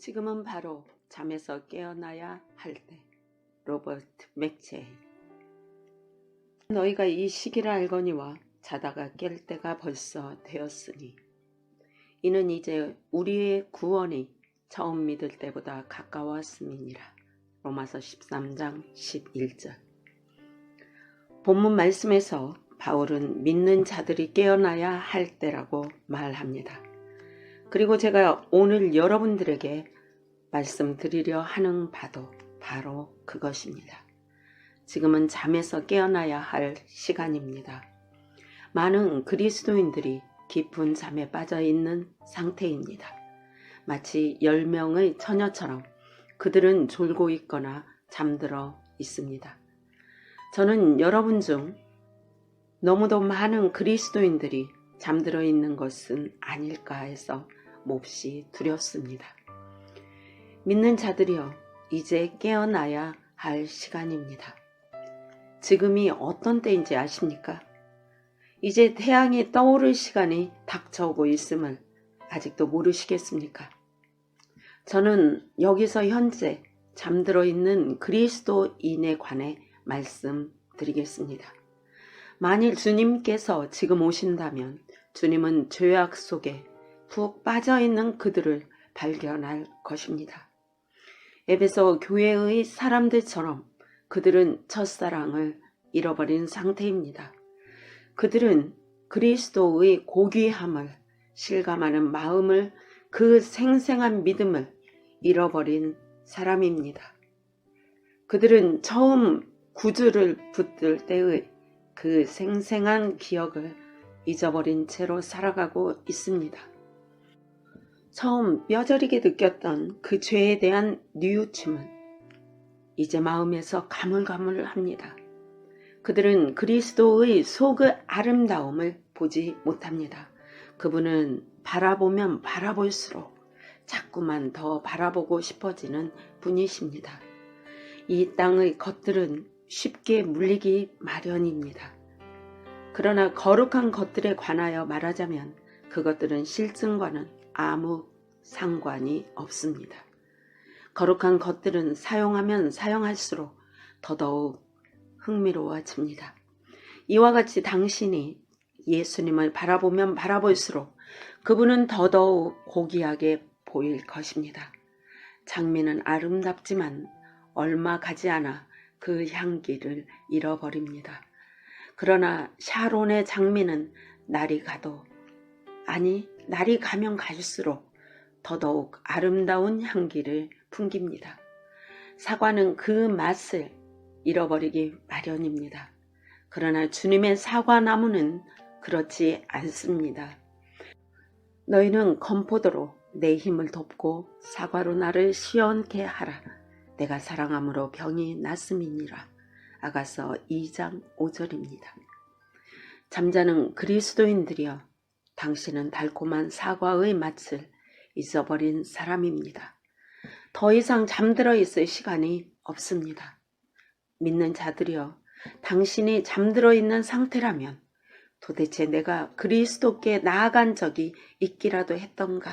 지금은 바로 잠에서 깨어나야 할 때. 로버트 맥체이. 너희가 이 시기를 알거니와 자다가 깰 때가 벌써 되었으니 이는 이제 우리의 구원이 처음 믿을 때보다 가까웠음이니라. 로마서 13장 11절. 본문 말씀에서 바울은 믿는 자들이 깨어나야 할 때라고 말합니다. 그리고 제가 오늘 여러분들에게 말씀드리려 하는 바도 바로 그것입니다. 지금은 잠에서 깨어나야 할 시간입니다. 많은 그리스도인들이 깊은 잠에 빠져 있는 상태입니다. 마치 10명의 처녀처럼 그들은 졸고 있거나 잠들어 있습니다. 저는 여러분 중 너무도 많은 그리스도인들이 잠들어 있는 것은 아닐까 해서 몹시 두렵습니다. 믿는 자들이여, 이제 깨어나야 할 시간입니다. 지금이 어떤 때인지 아십니까? 이제 태양이 떠오를 시간이 닥쳐오고 있음을 아직도 모르시겠습니까? 저는 여기서 현재 잠들어 있는 그리스도인에 관해 말씀드리겠습니다. 만일 주님께서 지금 오신다면 주님은 죄악 속에 푹 빠져있는 그들을 발견할 것입니다. 에베소 교회의 사람들처럼 그들은 첫사랑을 잃어버린 상태입니다. 그들은 그리스도의 고귀함을 실감하는 마음을, 그 생생한 믿음을 잃어버린 사람입니다. 그들은 처음 구주를 붙들 때의 그 생생한 기억을 잊어버린 채로 살아가고 있습니다. 처음 뼈저리게 느꼈던 그 죄에 대한 뉘우침은 이제 마음에서 가물가물합니다. 그들은 그리스도의 속의 아름다움을 보지 못합니다. 그분은 바라보면 바라볼수록 자꾸만 더 바라보고 싶어지는 분이십니다. 이 땅의 것들은 쉽게 물리기 마련입니다. 그러나 거룩한 것들에 관하여 말하자면 그것들은 실증과는 아무 상관이 없습니다. 거룩한 것들은 사용하면 사용할수록 더더욱 흥미로워집니다. 이와 같이 당신이 예수님을 바라보면 바라볼수록 그분은 더더욱 고귀하게 보일 것입니다. 장미는 아름답지만 얼마 가지 않아 그 향기를 잃어버립니다. 그러나 샤론의 장미는 날이 가면 갈수록 더더욱 아름다운 향기를 풍깁니다. 사과는 그 맛을 잃어버리기 마련입니다. 그러나 주님의 사과나무는 그렇지 않습니다. 너희는 건포도로 내 힘을 돕고 사과로 나를 시원케 하라. 내가 사랑함으로 병이 낫음이니라. 아가서 2장 5절입니다. 잠자는 그리스도인들이여, 당신은 달콤한 사과의 맛을 잊어버린 사람입니다. 더 이상 잠들어 있을 시간이 없습니다. 믿는 자들이여, 당신이 잠들어 있는 상태라면 도대체 내가 그리스도께 나아간 적이 있기라도 했던가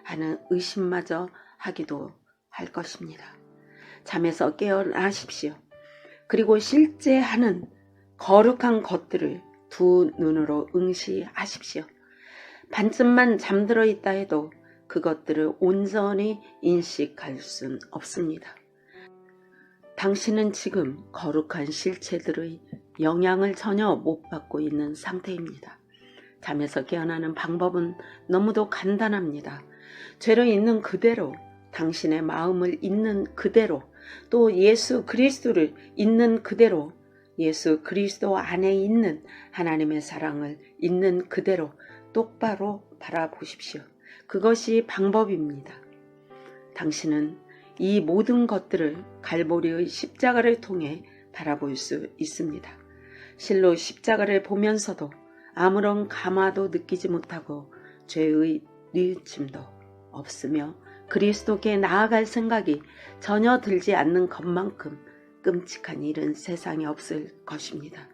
하는 의심마저 하기도 할 것입니다. 잠에서 깨어나십시오. 그리고 실제 하는 거룩한 것들을 두 눈으로 응시하십시오. 반쯤만 잠들어 있다 해도 그것들을 온전히 인식할 순 없습니다. 당신은 지금 거룩한 실체들의 영향을 전혀 못 받고 있는 상태입니다. 잠에서 깨어나는 방법은 너무도 간단합니다. 죄를 있는 그대로, 당신의 마음을 있는 그대로, 또 예수 그리스도를 있는 그대로, 예수 그리스도 안에 있는 하나님의 사랑을 있는 그대로 똑바로 바라보십시오. 그것이 방법입니다. 당신은 이 모든 것들을 갈보리의 십자가를 통해 바라볼 수 있습니다. 실로 십자가를 보면서도 아무런 감화도 느끼지 못하고 죄의 뉘우침도 없으며 그리스도께 나아갈 생각이 전혀 들지 않는 것만큼 끔찍한 일은 세상에 없을 것입니다.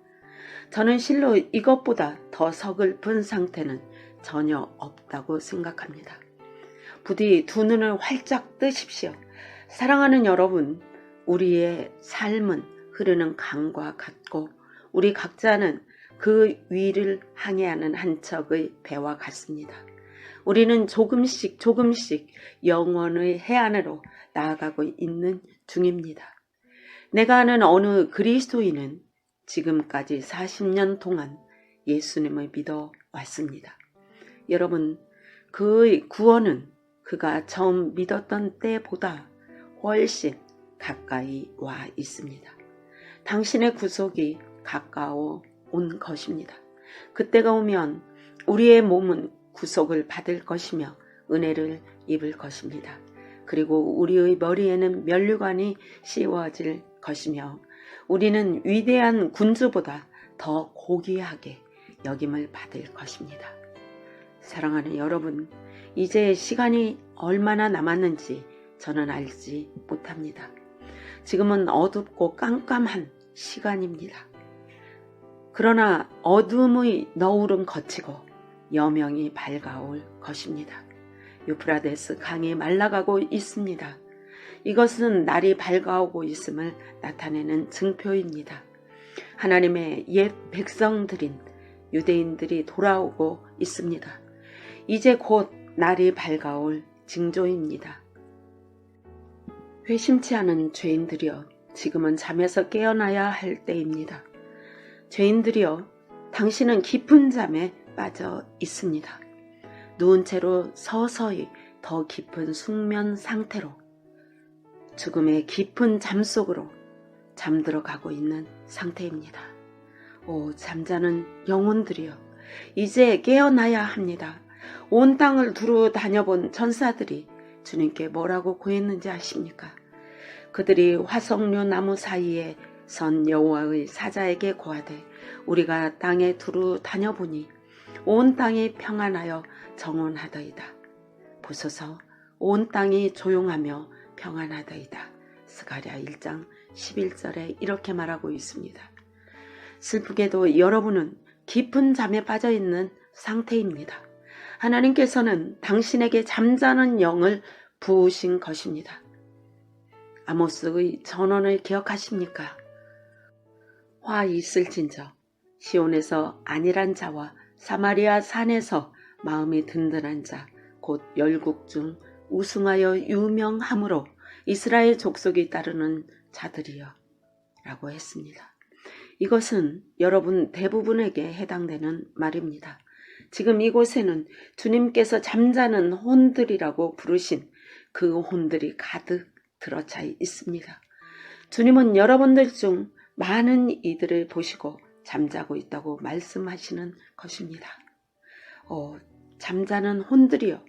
저는 실로 이것보다 더 서글픈 상태는 전혀 없다고 생각합니다. 부디 두 눈을 활짝 뜨십시오. 사랑하는 여러분, 우리의 삶은 흐르는 강과 같고 우리 각자는 그 위를 항해하는 한 척의 배와 같습니다. 우리는 조금씩 영원의 해안으로 나아가고 있는 중입니다. 내가 아는 어느 그리스도인은 지금까지 40년 동안 예수님을 믿어 왔습니다. 여러분, 그의 구원은 그가 처음 믿었던 때보다 훨씬 가까이 와 있습니다. 당신의 구속이 가까워 온 것입니다. 그때가 오면 우리의 몸은 구속을 받을 것이며 은혜를 입을 것입니다. 그리고 우리의 머리에는 면류관이 씌워질 것이며 우리는 위대한 군주보다 더 고귀하게 여김을 받을 것입니다. 사랑하는 여러분, 이제 시간이 얼마나 남았는지 저는 알지 못합니다. 지금은 어둡고 깜깜한 시간입니다. 그러나 어둠의 너울은 거치고 여명이 밝아올 것입니다. 유프라데스 강이 말라가고 있습니다. 이것은 날이 밝아오고 있음을 나타내는 증표입니다. 하나님의 옛 백성들인 유대인들이 돌아오고 있습니다. 이제 곧 날이 밝아올 징조입니다. 회심치 않은 죄인들이여, 지금은 잠에서 깨어나야 할 때입니다. 죄인들이여, 당신은 깊은 잠에 빠져 있습니다. 누운 채로 서서히 더 깊은 숙면 상태로 죽음의 깊은 잠 속으로 잠들어 가고 있는 상태입니다. 오, 잠자는 영혼들이여, 이제 깨어나야 합니다. 온 땅을 두루 다녀본 천사들이 주님께 뭐라고 고했는지 아십니까? 그들이 화석류 나무 사이에 선 여호와의 사자에게 고하되, 우리가 땅에 두루 다녀보니 온 땅이 평안하여 정원하더이다. 보소서, 온 땅이 조용하며 평안하더이다. 스가랴 1장 11절에 이렇게 말하고 있습니다. 슬프게도 여러분은 깊은 잠에 빠져 있는 상태입니다. 하나님께서는 당신에게 잠자는 영을 부으신 것입니다. 아모스의 전언을 기억하십니까? 화 있을진저 시온에서 안일한 자와 사마리아 산에서 마음이 든든한 자 곧 열국 중 우승하여 유명함으로 이스라엘 족속이 따르는 자들이여 라고 했습니다. 이것은 여러분 대부분에게 해당되는 말입니다. 지금 이곳에는 주님께서 잠자는 혼들이라고 부르신 그 혼들이 가득 들어차 있습니다. 주님은 여러분들 중 많은 이들을 보시고 잠자고 있다고 말씀하시는 것입니다. 잠자는 혼들이여,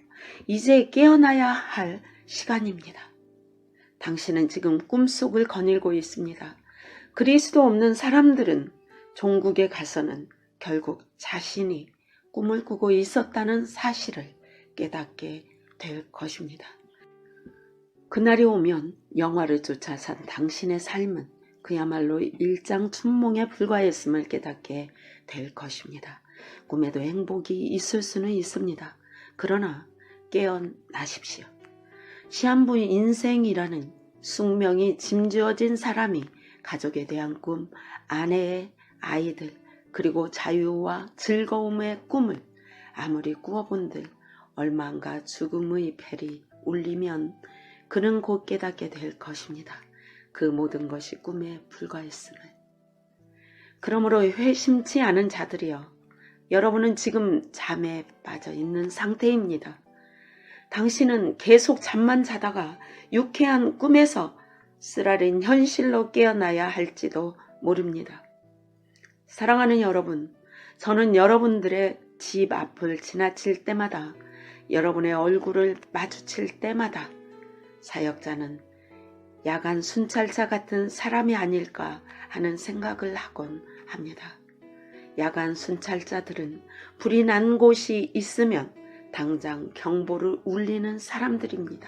이제 깨어나야 할 시간입니다. 당신은 지금 꿈속을 거닐고 있습니다. 그리스도 없는 사람들은 종국에 가서는 결국 자신이 꿈을 꾸고 있었다는 사실을 깨닫게 될 것입니다. 그날이 오면 영화를 쫓아 산 당신의 삶은 그야말로 일장춘몽에 불과했음을 깨닫게 될 것입니다. 꿈에도 행복이 있을 수는 있습니다. 그러나 깨어나십시오. 시한부 인생이라는 숙명이 짐지어진 사람이 가족에 대한 꿈, 아내의 아이들, 그리고 자유와 즐거움의 꿈을 아무리 꾸어본들 얼마인가 죽음의 벨이 울리면 그는 곧 깨닫게 될 것입니다. 그 모든 것이 꿈에 불과했음을. 그러므로 회심치 않은 자들이여, 여러분은 지금 잠에 빠져 있는 상태입니다. 당신은 계속 잠만 자다가 유쾌한 꿈에서 쓰라린 현실로 깨어나야 할지도 모릅니다. 사랑하는 여러분, 저는 여러분들의 집 앞을 지나칠 때마다, 여러분의 얼굴을 마주칠 때마다 사역자는 야간 순찰자 같은 사람이 아닐까 하는 생각을 하곤 합니다. 야간 순찰자들은 불이 난 곳이 있으면 당장 경보를 울리는 사람들입니다.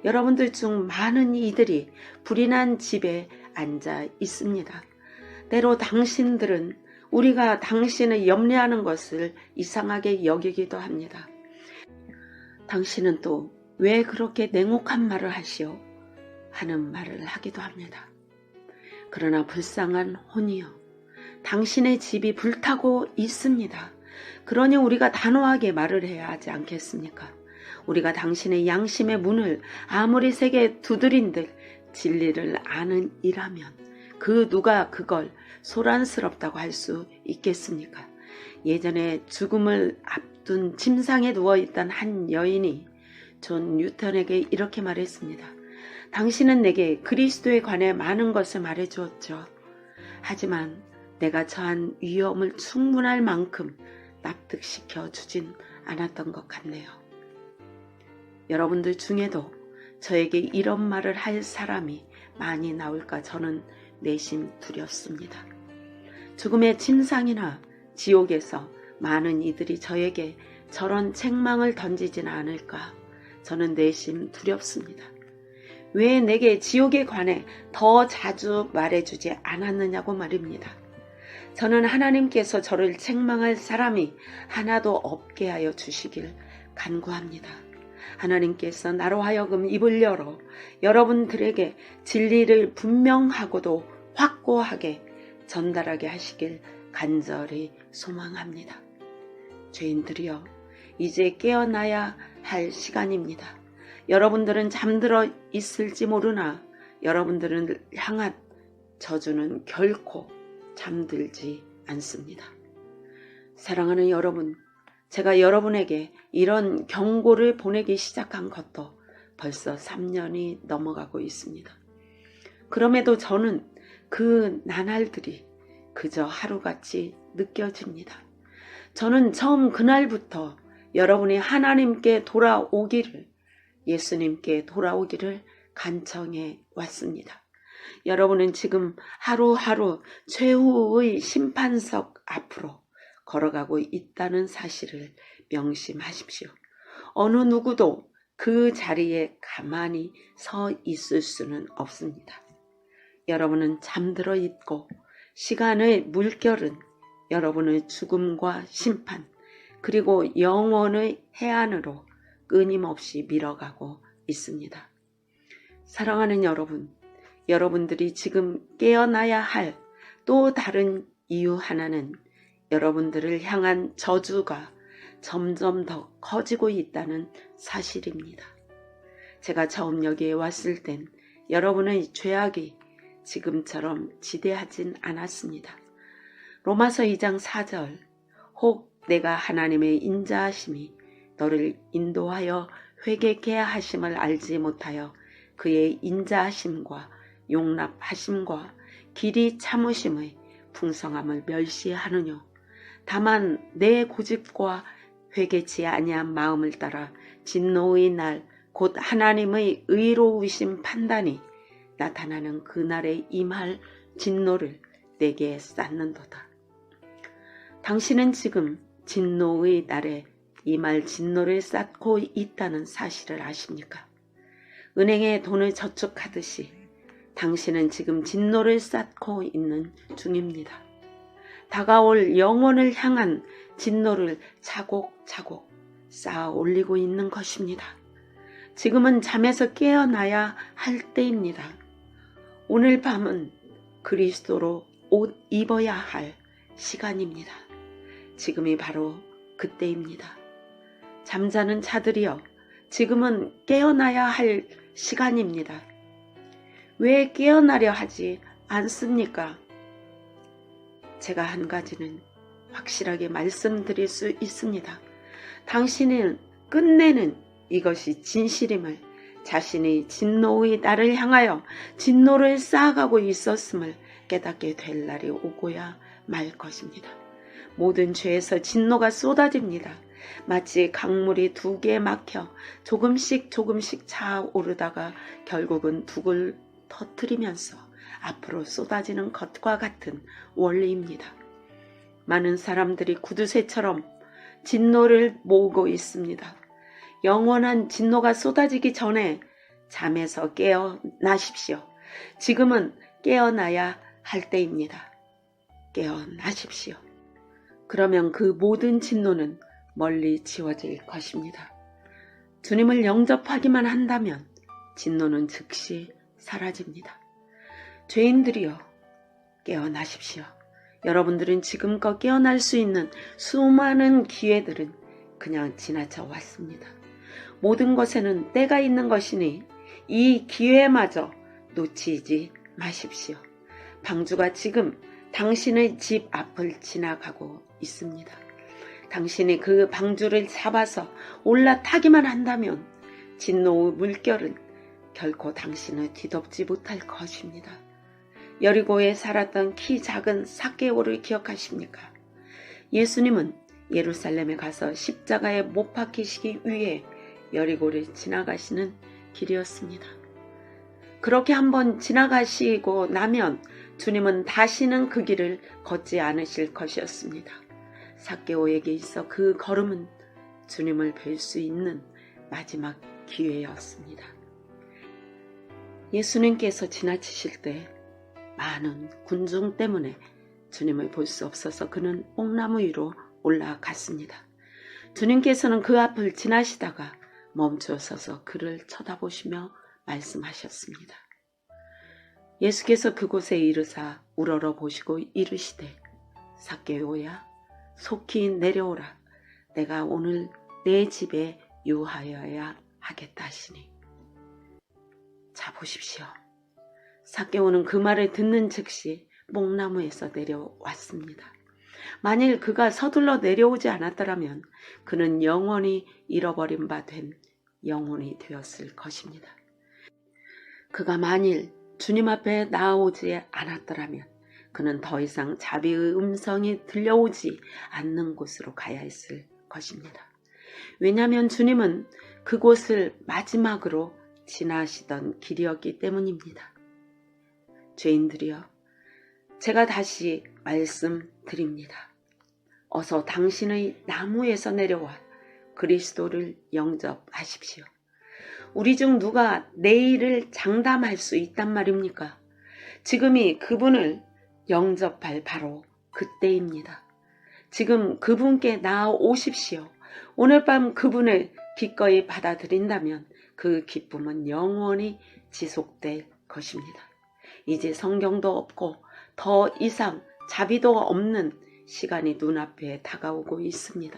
여러분들 중 많은 이들이 불이 난 집에 앉아 있습니다. 때로 당신들은 우리가 당신을 염려하는 것을 이상하게 여기기도 합니다. 당신은 또 왜 그렇게 냉혹한 말을 하시오? 하는 말을 하기도 합니다. 그러나 불쌍한 혼이여, 당신의 집이 불타고 있습니다. 그러니 우리가 단호하게 말을 해야 하지 않겠습니까? 우리가 당신의 양심의 문을 아무리 세게 두드린들 진리를 아는 이라면 그 누가 그걸 소란스럽다고 할 수 있겠습니까? 예전에 죽음을 앞둔 침상에 누워있던 한 여인이 존 뉴턴에게 이렇게 말했습니다. 당신은 내게 그리스도에 관해 많은 것을 말해주었죠. 하지만 내가 처한 위험을 충분할 만큼 납득시켜 주진 않았던 것 같네요. 여러분들 중에도 저에게 이런 말을 할 사람이 많이 나올까 저는 내심 두렵습니다. 죽음의 침상이나 지옥에서 많은 이들이 저에게 저런 책망을 던지진 않을까 저는 내심 두렵습니다. 왜 내게 지옥에 관해 더 자주 말해주지 않았느냐고 말입니다. 저는 하나님께서 저를 책망할 사람이 하나도 없게 하여 주시길 간구합니다. 하나님께서 나로 하여금 입을 열어 여러분들에게 진리를 분명하고도 확고하게 전달하게 하시길 간절히 소망합니다. 죄인들이여, 이제 깨어나야 할 시간입니다. 여러분들은 잠들어 있을지 모르나 여러분들을 향한 저주는 결코 잠들지 않습니다. 사랑하는 여러분, 제가 여러분에게 이런 경고를 보내기 시작한 것도 벌써 3년이 넘어가고 있습니다. 그럼에도 저는 그 나날들이 그저 하루같이 느껴집니다. 저는 처음 그날부터 여러분이 하나님께 돌아오기를, 예수님께 돌아오기를 간청해 왔습니다. 여러분은 지금 하루하루 최후의 심판석 앞으로 걸어가고 있다는 사실을 명심하십시오. 어느 누구도 그 자리에 가만히 서 있을 수는 없습니다. 여러분은 잠들어 있고 시간의 물결은 여러분의 죽음과 심판 그리고 영원의 해안으로 끊임없이 밀어가고 있습니다. 사랑하는 여러분, 여러분들이 지금 깨어나야 할 또 다른 이유 하나는 여러분들을 향한 저주가 점점 더 커지고 있다는 사실입니다. 제가 처음 여기에 왔을 땐 여러분의 죄악이 지금처럼 지대하진 않았습니다. 로마서 2장 4절, 혹 내가 하나님의 인자하심이 너를 인도하여 회개케 하심을 알지 못하여 그의 인자하심과 용납하심과 길이 참으심의 풍성함을 멸시하느뇨. 다만 내 고집과 회개치 아니한 마음을 따라 진노의 날 곧 하나님의 의로우신 판단이 나타나는 그날에 임할 진노를 내게 쌓는도다. 당신은 지금 진노의 날에 임할 진노를 쌓고 있다는 사실을 아십니까? 은행에 돈을 저축하듯이 당신은 지금 진노를 쌓고 있는 중입니다. 다가올 영혼을 향한 진노를 차곡차곡 쌓아 올리고 있는 것입니다. 지금은 잠에서 깨어나야 할 때입니다. 오늘 밤은 그리스도로 옷 입어야 할 시간입니다. 지금이 바로 그때입니다. 잠자는 자들이여, 지금은 깨어나야 할 시간입니다. 왜 깨어나려 하지 않습니까? 제가 한 가지는 확실하게 말씀드릴 수 있습니다. 당신은 끝내는 이것이 진실임을, 자신이 진노의 날을 향하여 진노를 쌓아가고 있었음을 깨닫게 될 날이 오고야 말 것입니다. 모든 죄에서 진노가 쏟아집니다. 마치 강물이 두 개에 막혀 조금씩 차오르다가 결국은 둑을 터뜨리면서 앞으로 쏟아지는 것과 같은 원리입니다. 많은 사람들이 구두쇠처럼 진노를 모으고 있습니다. 영원한 진노가 쏟아지기 전에 잠에서 깨어나십시오. 지금은 깨어나야 할 때입니다. 깨어나십시오. 그러면 그 모든 진노는 멀리 지워질 것입니다. 주님을 영접하기만 한다면 진노는 즉시 사라집니다. 죄인들이여, 깨어나십시오. 여러분들은 지금껏 깨어날 수 있는 수많은 기회들은 그냥 지나쳐 왔습니다. 모든 것에는 때가 있는 것이니 이 기회마저 놓치지 마십시오. 방주가 지금 당신의 집 앞을 지나가고 있습니다. 당신이 그 방주를 잡아서 올라타기만 한다면 진노의 물결은 결코 당신을 뒤덮지 못할 것입니다. 여리고에 살았던 키 작은 삭개오를 기억하십니까? 예수님은 예루살렘에 가서 십자가에 못 박히시기 위해 여리고를 지나가시는 길이었습니다. 그렇게 한번 지나가시고 나면 주님은 다시는 그 길을 걷지 않으실 것이었습니다. 삭개오에게 있어 그 걸음은 주님을 뵐 수 있는 마지막 기회였습니다. 예수님께서 지나치실 때 많은 군중 때문에 주님을 볼 수 없어서 그는 뽕나무 위로 올라갔습니다. 주님께서는 그 앞을 지나시다가 멈추어 서서 그를 쳐다보시며 말씀하셨습니다. 예수께서 그곳에 이르사 우러러 보시고 이르시되 삭개오야 속히 내려오라. 내가 오늘 내 집에 유하여야 하겠다 하시니. 자, 보십시오. 삭개오는 그 말을 듣는 즉시 뽕나무에서 내려왔습니다. 만일 그가 서둘러 내려오지 않았더라면 그는 영원히 잃어버린 바 된 영혼이 되었을 것입니다. 그가 만일 주님 앞에 나오지 않았더라면 그는 더 이상 자비의 음성이 들려오지 않는 곳으로 가야 했을 것입니다. 왜냐하면 주님은 그곳을 마지막으로 지나시던 길이었기 때문입니다. 죄인들이여, 제가 다시 말씀드립니다. 어서 당신의 나무에서 내려와 그리스도를 영접하십시오. 우리 중 누가 내일을 장담할 수 있단 말입니까? 지금이 그분을 영접할 바로 그때입니다. 지금 그분께 나아오십시오. 오늘 밤 그분을 기꺼이 받아들인다면 그 기쁨은 영원히 지속될 것입니다. 이제 성경도 없고 더 이상 자비도 없는 시간이 눈앞에 다가오고 있습니다.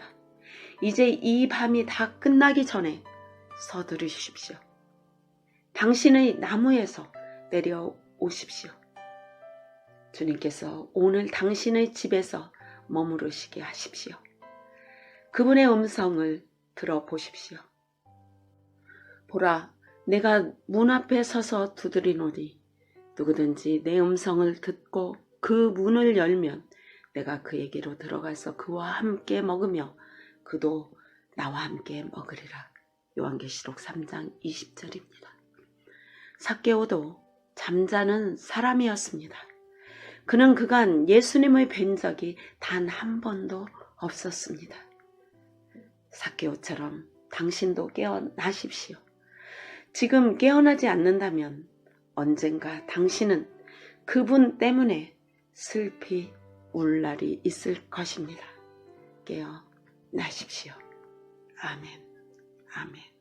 이제 이 밤이 다 끝나기 전에 서두르십시오. 당신의 나무에서 내려오십시오. 주님께서 오늘 당신의 집에서 머무르시게 하십시오. 그분의 음성을 들어보십시오. 보라, 내가 문 앞에 서서 두드리노니 누구든지 내 음성을 듣고 그 문을 열면 내가 그에게로 들어가서 그와 함께 먹으며 그도 나와 함께 먹으리라. 요한계시록 3장 20절입니다. 삭개오도 잠자는 사람이었습니다. 그는 그간 예수님을 뵌 적이 단 한 번도 없었습니다. 삭개오처럼 당신도 깨어나십시오. 지금 깨어나지 않는다면 언젠가 당신은 그분 때문에 슬피 울 날이 있을 것입니다. 깨어나십시오. 아멘. 아멘.